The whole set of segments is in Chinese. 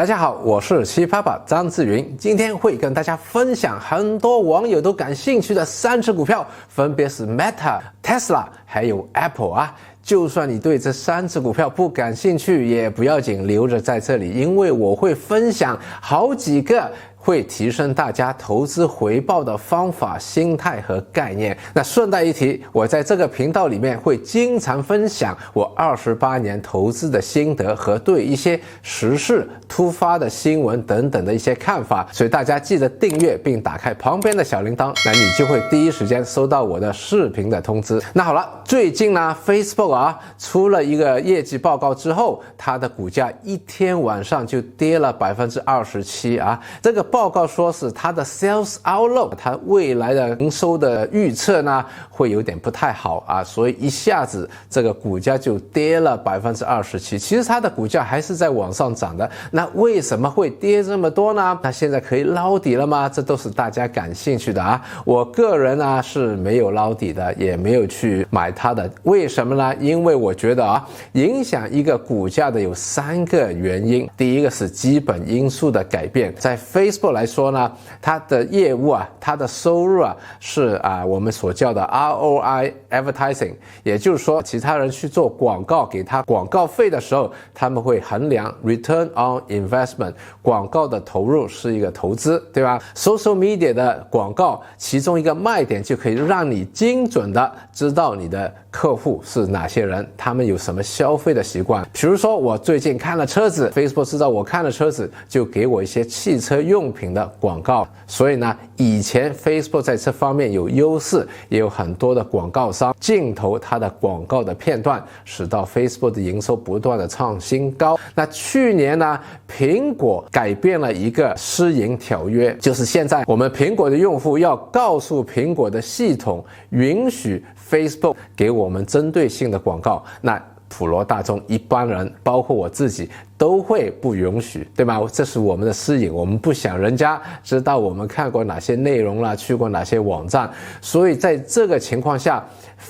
大家好，我是奇葩爸张志云，今天会跟大家分享很多网友都感兴趣的3只股票，分别是 Meta、Tesla 还有 Apple 啊。就算你对这3只股票不感兴趣也不要紧，留着在这里，因为我会分享好几个会提升大家投资回报的方法、心态和概念。那顺带一提，我在这个频道里面会经常分享我28年投资的心得和对一些时事、突发的新闻等等的一些看法，所以大家记得订阅并打开旁边的小铃铛，那你就会第一时间收到我的视频的通知。那好了，最近呢 Facebook 出了一个业绩报告之后，它的股价一天晚上就跌了27%啊。这个报告说是它的 sales outlook， 它未来的营收的预测呢会有点不太好啊，所以一下子这个股价就跌了27%。其实它的股价还是在往上涨的，那为什么会跌这么多呢？那现在可以捞底了吗？这都是大家感兴趣的啊。我个人呢是没有捞底的，也没有去买它的。为什么呢？因为我觉得影响一个股价的有3个原因。第一个是基本因素的改变，在 Facebook 来说呢，它的业务它的收入是我们所叫的 ROI advertising， 也就是说其他人去做广告给他广告费的时候，他们会衡量 return on investment， 广告的投入是一个投资，对吧？ Social media 的广告其中一个卖点就可以让你精准的知道你的客户是哪些人，他们有什么消费的习惯。比如说我最近看了车子， Facebook 知道我看了车子，就给我一些汽车用品的广告。所以呢，以前 Facebook 在这方面有优势，也有很多的广告商竞投它的广告的片段，使到 Facebook 的营收不断的创新高。那去年呢，苹果改变了一个私营条约，就是现在我们苹果的用户要告诉苹果的系统允许 Facebook 给我们针对性的广告，那普罗大众一般人包括我自己都会不允许，对吧？这是我们的私隐，我们不想人家知道我们看过哪些内容啦，去过哪些网站。所以在这个情况下，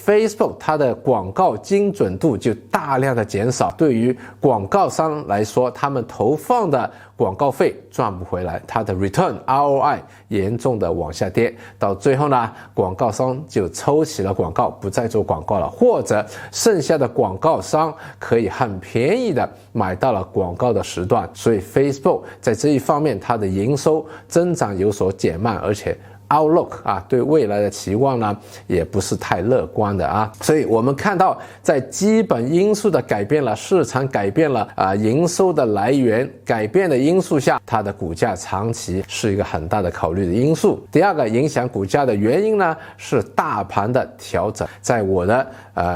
Facebook 它的广告精准度就大量的减少，对于广告商来说，他们投放的广告费赚不回来，它的 return ROI 严重的往下跌，到最后呢，广告商就抽起了广告，不再做广告了，或者剩下的广告商可以很便宜的买到了广告的时段，所以 Facebook 在这一方面它的营收增长有所减慢，而且outlook 对未来的期望呢也不是太乐观的所以我们看到在基本因素的改变了，市场改变了营收的来源改变的因素下，它的股价长期是一个很大的考虑的因素。第二个影响股价的原因呢是大盘的调整。在我的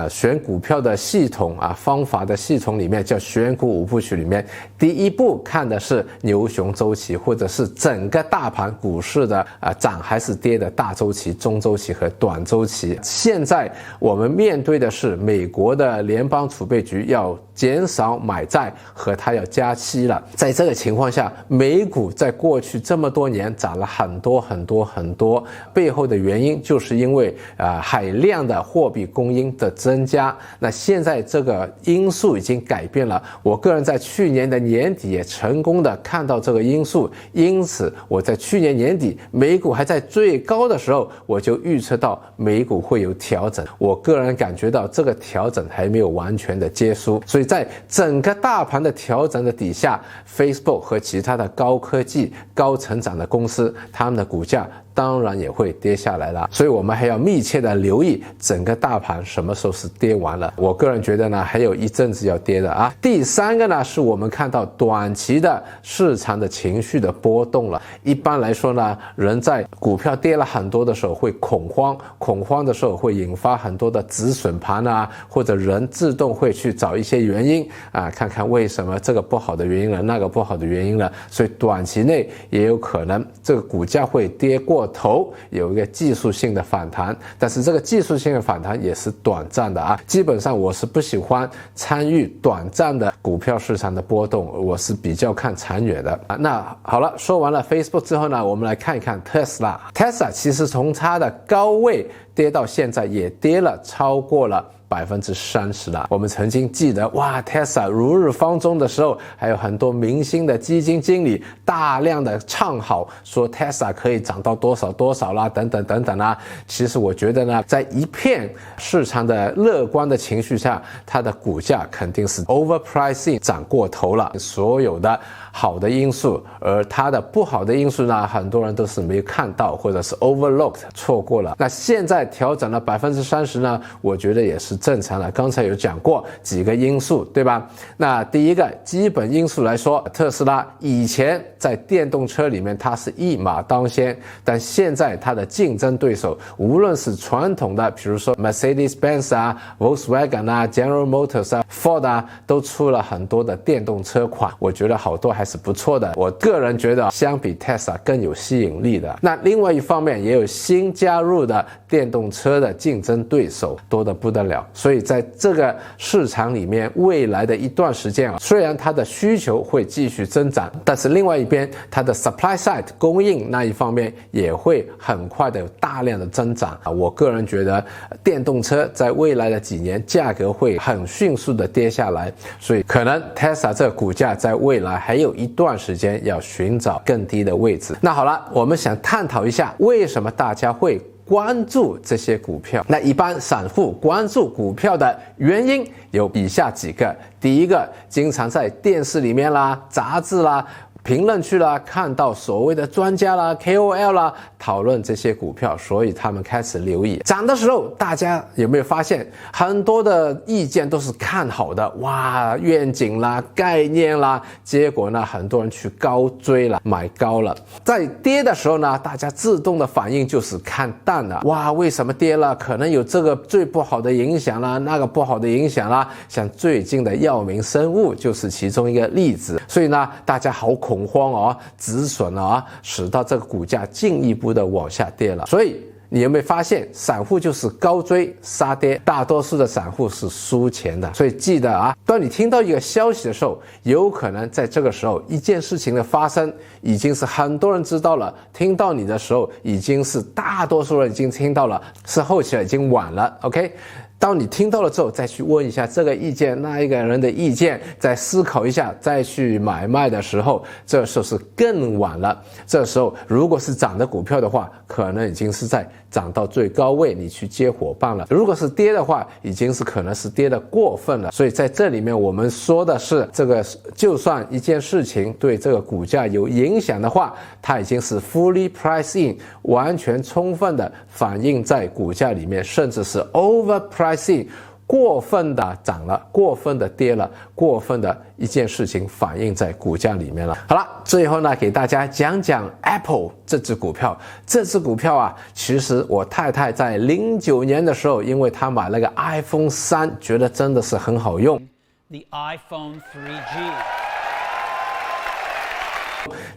选股票的系统方法的系统里面，叫选股5部曲里面，第一步看的是牛熊周期，或者是整个大盘股市的涨还是跌的大周期、中周期和短周期。现在我们面对的是美国的联邦储备局要减少买债和它要加息了。在这个情况下，美股在过去这么多年涨了很多，背后的原因就是因为海量的货币供应的增加。那现在这个因素已经改变了，我个人在去年的年底也成功的看到这个因素，因此我在去年年底美股还在最高的时候，我就预测到美股会有调整。我个人感觉到这个调整还没有完全的结束，所以在整个大盘的调整的底下， Facebook 和其他的高科技、高成长的公司，他们的股价当然也会跌下来了。所以我们还要密切的留意整个大盘什么时候是跌完了。我个人觉得呢，还有一阵子要跌的第三个呢，是我们看到短期的市场的情绪的波动了。一般来说呢，人在股票跌了很多的时候会恐慌的时候会引发很多的止损盘或者人自动会去找一些原因看看为什么这个不好的原因了，那个不好的原因了。所以短期内也有可能这个股价会跌过头，有一个技术性的反弹，但是这个技术性的反弹也是短暂的基本上我是不喜欢参与短暂的股票市场的波动，我是比较看长远的那好了，说完了 Facebook 之后呢，我们来看一看 Tesla 其实从它的高位跌到现在也跌了超过了30%了。我们曾经记得哇 Tesla 如日方中的时候，还有很多明星的基金经理大量的唱好，说 Tesla 可以涨到多少多少啦，等等等等啦。其实我觉得呢，在一片市场的乐观的情绪下，它的股价肯定是 overpricing 涨过头了，所有的好的因素，而它的不好的因素呢，很多人都是没有看到，或者是 overlooked 错过了。那现在调整了30%呢，我觉得也是正常的。刚才有讲过几个因素，对吧？那第一个基本因素来说，特斯拉以前在电动车里面它是一马当先，但现在它的竞争对手，无论是传统的，比如说 Mercedes-Benz 啊、Volkswagen 啊、General Motors 啊、Ford 啊，都出了很多的电动车款，我觉得好多还是不错的。我个人觉得相比 Tesla 更有吸引力的。那另外一方面也有新加入的电动车的竞争对手多得不得了，所以在这个市场里面，未来的一段时间啊，虽然它的需求会继续增长，但是另外一边它的 supply side 供应那一方面也会很快的有大量的增长啊。我个人觉得电动车在未来的几年价格会很迅速的跌下来，所以可能 Tesla 这个股价在未来还有一段时间要寻找更低的位置。那好了，我们想探讨一下为什么大家会关注这些股票。那一般散户关注股票的原因有以下几个。第一个，经常在电视里面啦、杂志啦、评论区啦看到所谓的专家啦 KOL 啦讨论这些股票，所以他们开始留意。涨的时候大家有没有发现很多的意见都是看好的，哇，愿景啦、概念啦，结果呢很多人去高追了，买高了。在跌的时候呢，大家自动的反应就是看淡了，哇，为什么跌了？可能有这个最不好的影响啦，那个不好的影响啦，像最近的药明生物就是其中一个例子。所以呢大家好恐慌哦，止损哦，使到这个股价进一步的往下跌了。所以你有没有发现，散户就是高追杀跌，大多数的散户是输钱的。所以记得啊，当你听到一个消息的时候，有可能在这个时候一件事情的发生已经是很多人知道了，听到你的时候已经是大多数人已经听到了，是后期已经晚了。 OK，当你听到了之后，再去问一下这个意见那一个人的意见，再思考一下，再去买卖的时候，这时候是更晚了。这时候如果是涨的股票的话，可能已经是在涨到最高位，你去接火棒了。如果是跌的话，已经是可能是跌得过分了。所以在这里面我们说的是，这个就算一件事情对这个股价有影响的话，它已经是 fully priced in， 完全充分的反映在股价里面，甚至是 overpricing， 过分的涨了，过分的跌了，过分的一件事情反映在股价里面了。好了，最后呢，给大家讲讲 Apple 这只股票。这只股票啊，其实我太太在09年的时候，因为她买了个 iPhone 3，觉得真的是很好用。The iPhone 3G。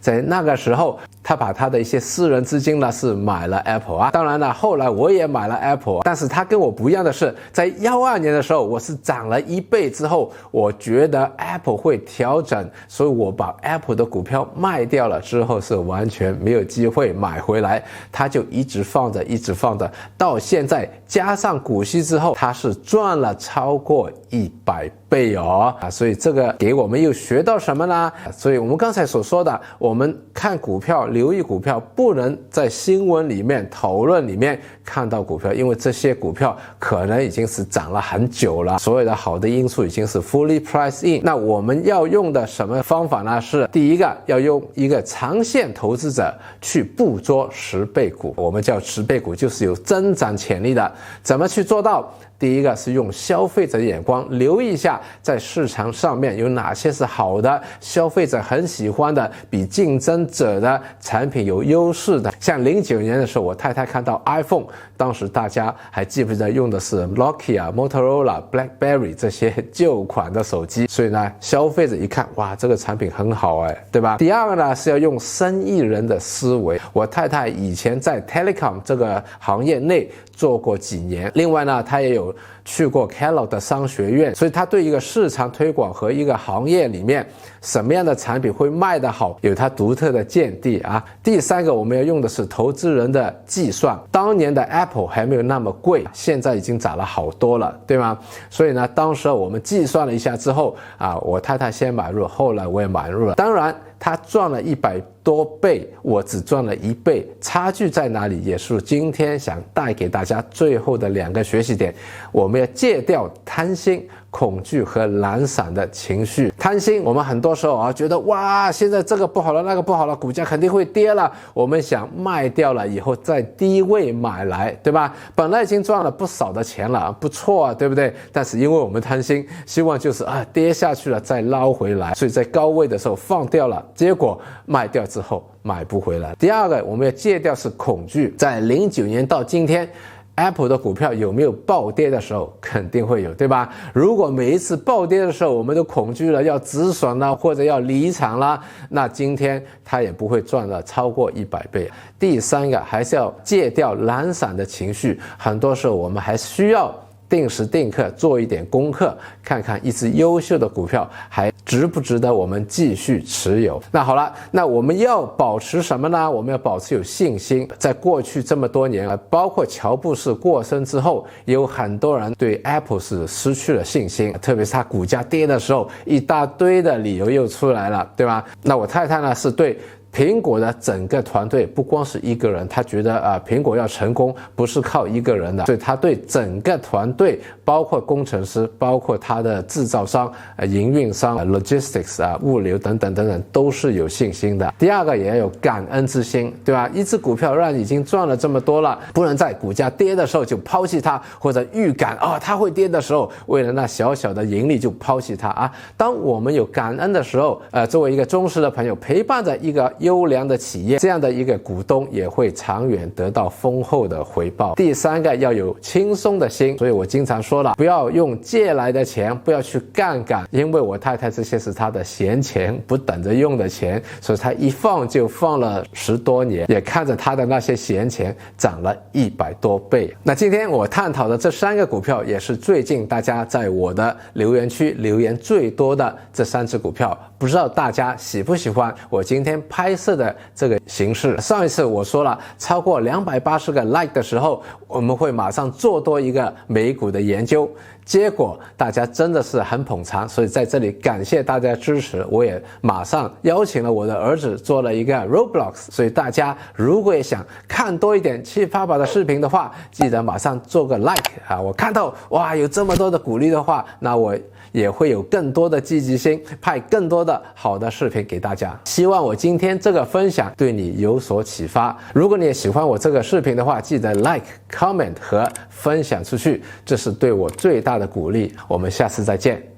在那个时候，他把他的一些私人资金呢是买了 Apple 啊。当然了，后来我也买了 Apple， 但是他跟我不一样的是，在12年的时候，我是涨了1倍之后，我觉得 Apple 会调整，所以我把 Apple 的股票卖掉了之后，是完全没有机会买回来，它就一直放着，一直放着，到现在加上股息之后，它是赚了超过100倍哦啊！所以这个给我们又学到什么呢？所以我们刚才所说的，我们看股票，留意股票，不能在新闻里面、讨论里面看到股票，因为这些股票可能已经是涨了很久了，所有的好的因素已经是 fully priced in。那我们要用的什么方法呢？是第一个，要用一个长线投资者去捕捉10倍股，我们叫10倍股，就是有增长潜力的。怎么去做到？第一个是用消费者的眼光，留意一下在市场上面有哪些是好的，消费者很喜欢的，比竞争者的产品有优势的。像09年的时候，我太太看到 iPhone， 当时大家还记不记得用的是 Nokia、Motorola、BlackBerry 这些旧款的手机，所以呢，消费者一看，哇，这个产品很好哎，对吧？第二个呢是要用生意人的思维，我太太以前在 Telecom 这个行业内做过几年，另外呢，她也有有去过 Kellogg 的商学院，所以他对一个市场推广和一个行业里面什么样的产品会卖得好，有他独特的见地啊。第三个，我们要用的是投资人的计算。当年的 Apple 还没有那么贵，现在已经涨了好多了，对吗？所以呢，当时我们计算了一下之后啊，我太太先买入，后来我也买入了。当然，他赚了100多倍，我只赚了1倍，差距在哪里？也是今天想带给大家最后的2个学习点。我们要戒掉贪心、恐惧和懒散的情绪。贪心，我们很多时候啊觉得哇，现在这个不好了，那个不好了，股价肯定会跌了，我们想卖掉了以后在低位买来，对吧？本来已经赚了不少的钱了，不错啊，对不对？但是因为我们贪心，希望就是跌下去了再捞回来，所以在高位的时候放掉了，结果卖掉之后买不回来。第二个我们要戒掉是恐惧。在09年到今天，Apple 的股票有没有暴跌的时候？肯定会有，对吧？如果每一次暴跌的时候我们都恐惧了，要止损了，或者要离场了，那今天它也不会赚了超过100倍。第三个还是要戒掉懒散的情绪，很多时候我们还需要定时定刻做一点功课，看看一只优秀的股票还值不值得我们继续持有。那好了，那我们要保持什么呢？我们要保持有信心。在过去这么多年，包括乔布斯过身之后，有很多人对 Apple 是失去了信心，特别是它股价跌的时候，一大堆的理由又出来了，对吧？那我太太呢是对苹果的整个团队，不光是一个人，他觉得苹果要成功不是靠一个人的，所以他对整个团队，包括工程师，包括他的制造商、营运商、logistics 物流等等等等，都是有信心的。第二个也要有感恩之心，对吧？一只股票让你已经赚了这么多了，不能在股价跌的时候就抛弃它，或者预感它会跌的时候，为了那小小的盈利就抛弃它啊。当我们有感恩的时候，作为一个忠实的朋友，陪伴着一个优良的企业，这样的一个股东也会长远得到丰厚的回报。第三个要有轻松的心，所以我经常说了，不要用借来的钱，不要去杠杆，因为我太太这些是她的闲钱，不等着用的钱，所以她一放就放了10多年，也看着她的那些闲钱涨了100多倍。那今天我探讨的这3个股票，也是最近大家在我的留言区留言最多的这3只股票，不知道大家喜不喜欢我今天拍摄的这个形式。上一次我说了，超过280个 like 的时候，我们会马上做多一个美股的研究，结果大家真的是很捧场，所以在这里感谢大家支持。我也马上邀请了我的儿子做了一个 Roblox， 所以大家如果也想看多一点七爸爸的视频的话，记得马上做个 like 我看到哇有这么多的鼓励的话，那我也会有更多的积极性，拍更多的好的视频给大家。希望我今天这个分享对你有所启发。如果你也喜欢我这个视频的话，记得 like、comment 和分享出去，这是对我最大的鼓励。我们下次再见。